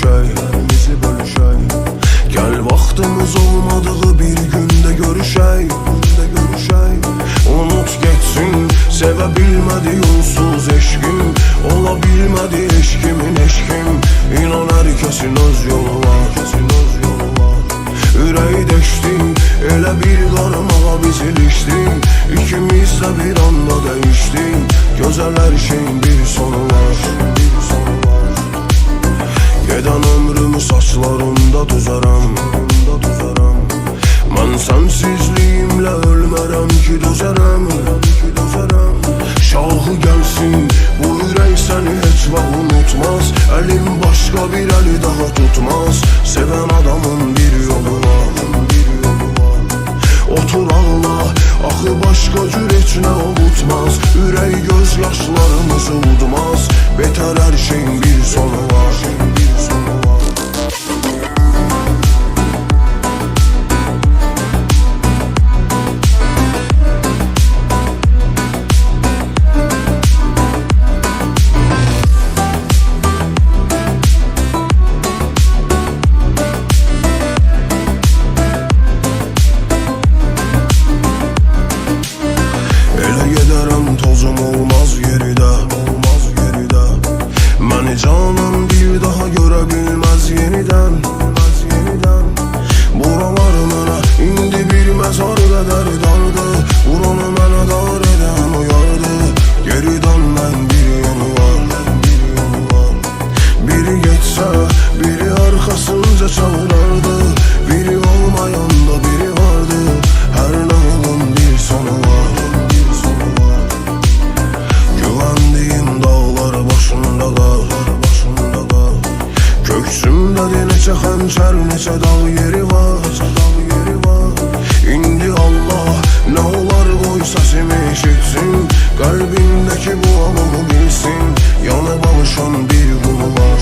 bölüşək. Gəl vaxtımız olmadığı bir gündə görüşək. Unut geçsin, sevə bilmədi yolsuz eşkim. Ola bilmədi eşkimin eşkim. İnan hər kəsin öz yolu var. Ürəyi deşdi, elə bir qarmağa biz ilişdik. İkimiz də bir anda dəyişdik. Gözəl hər şeyin bir sonu var. Gedən ömrümü saçlarımda düzərəm. Mən sənsizliyimlə ölmərəm ki düzərəm. Şahı gəlsin, bu ürək səni heç vaxt unutmaz. Əlim başqa bir əli daha tutmaz. Sevən adamın bir yolu var. Otur ağla, axı başqa cür heç nə ovutmaz. Ürək göz yaşlarımızı udmaz. Betər hər şeyin bir sonu var. Tozum olmaz geridə. Məni canım bir daha görə bilməz yenidən. Buralar mənə indi bir məzar qədər dardı. Buranı mənə dar edən uyardı. Geri dönmən bir yolu var. Biri geçsə, biri arxasınca çağırardı. Biri olmayanda biri vardı. Hər nağılın bir sonu var. Köksümdə neçə xəncər, neçə dağ yeri var. İndi Allah nə olar qoy səsimi eşitsin. Qəlbindəki bu alığı bilsin. Yanıb alışan bir qulu var.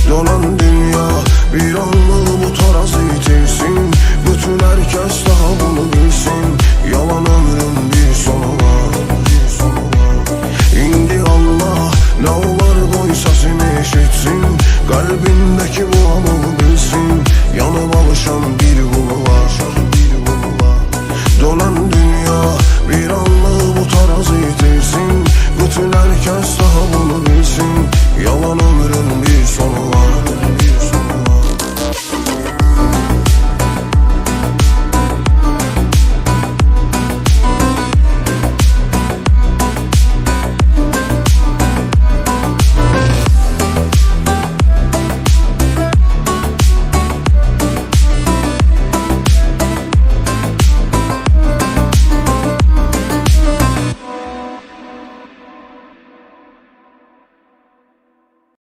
Dönən dünya bir anlıq bu tarazı itirsin. Bütün hər kəs daha bunu bilsin. Yalan ömrün bir sonu var. İndi Allah nə olar qoy səsimi eşitsin. Qəlbindəki bu alığı bilsin. Yanıb alışan bir qulu var. Dönən